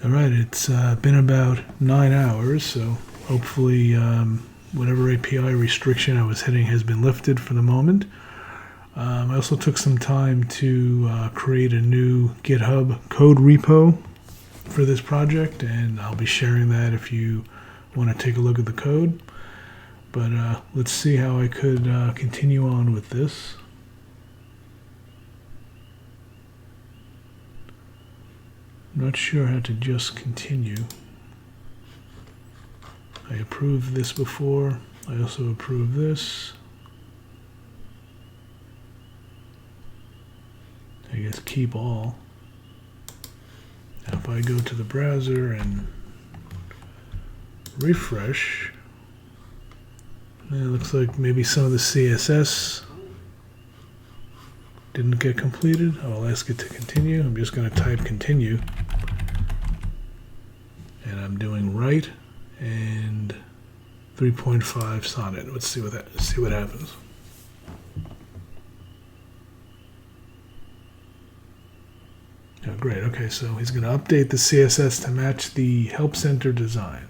Alright, it's been about 9 hours, so hopefully whatever API restriction I was hitting has been lifted for the moment. I also took some time to create a new GitHub code repo for this project, and I'll be sharing that if you want to take a look at the code. But let's see how I could continue on with this. I'm not sure how to just continue. I approved this before. I also approved this. I guess keep all. Now if I go to the browser and refresh, it looks like maybe some of the CSS didn't get completed. I'll ask it to continue. I'm just going to type continue. And I'm doing write and 3.5 sonnet. Let's see what happens. Oh, great. Okay, so he's going to update the CSS to match the Help Center design.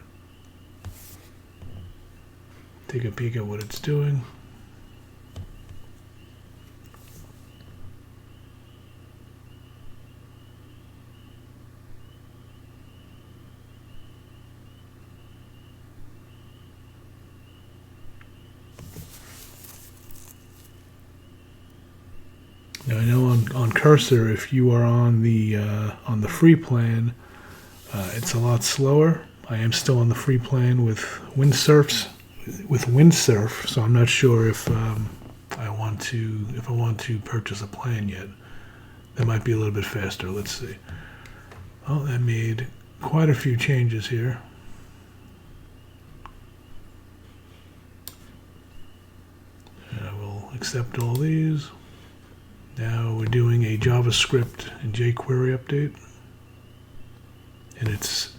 Take a peek at what it's doing. Now I know on Cursor, if you are on the free plan, it's a lot slower. I am still on the free plan with Windsurf, so I'm not sure if I want to purchase a plan yet. That might be a little bit faster. Let's see. Oh, that made quite a few changes here. And I will accept all these. Now we're doing a JavaScript and jQuery update, and it's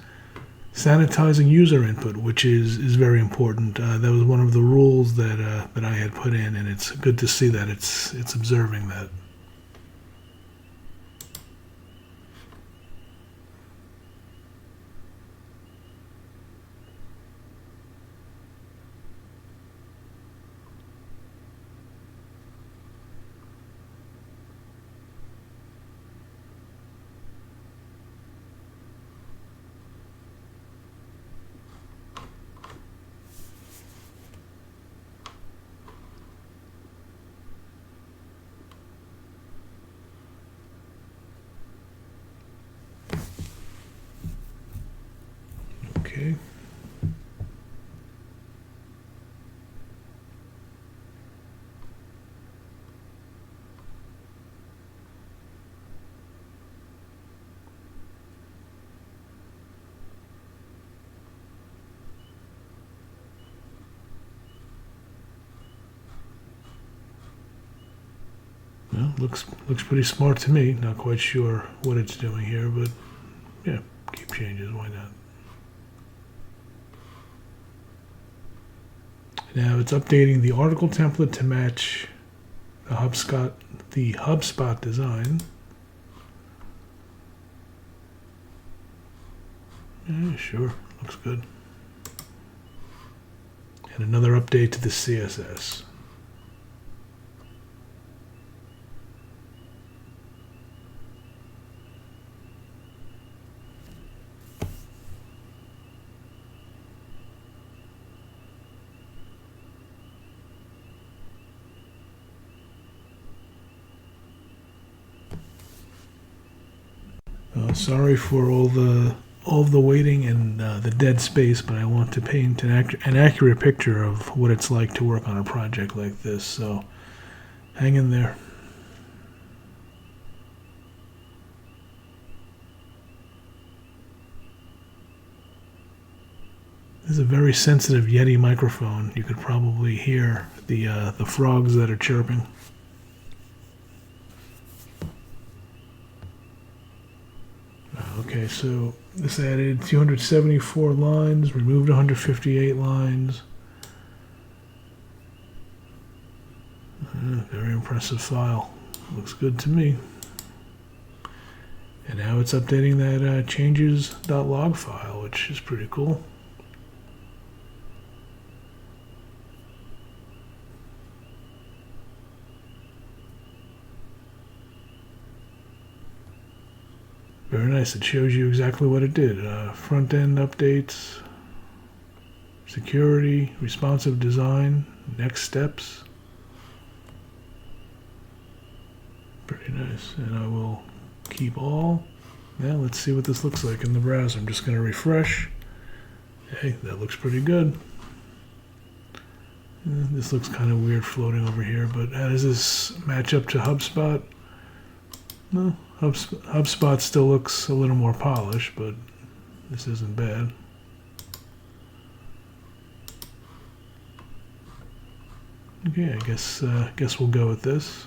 sanitizing user input, which is very important. That was one of the rules that I had put in, and it's good to see that it's observing that. Okay. Well, looks pretty smart to me. Not quite sure what it's doing here, but yeah, keep changes. Why not? Now it's updating the article template to match the HubSpot design. Yeah, sure, looks good. And another update to the CSS. Sorry for all the waiting and the dead space, but I want to paint an accurate picture of what it's like to work on a project like this, so hang in there. This is a very sensitive Yeti microphone. You could probably hear the frogs that are chirping. Okay, so this added 274 lines, removed 158 lines. Very impressive file. Looks good to me. And now it's updating that changes.log file, which is pretty cool. Very nice. It shows you exactly what it did. Front end updates, security, responsive design, next steps. Pretty nice. And I will keep all. Now let's see what this looks like in the browser. I'm just going to refresh. Hey, that looks pretty good. This looks kind of weird floating over here, but how does this match up to HubSpot? No, HubSpot still looks a little more polished, but this isn't bad. Okay, I guess we'll go with this.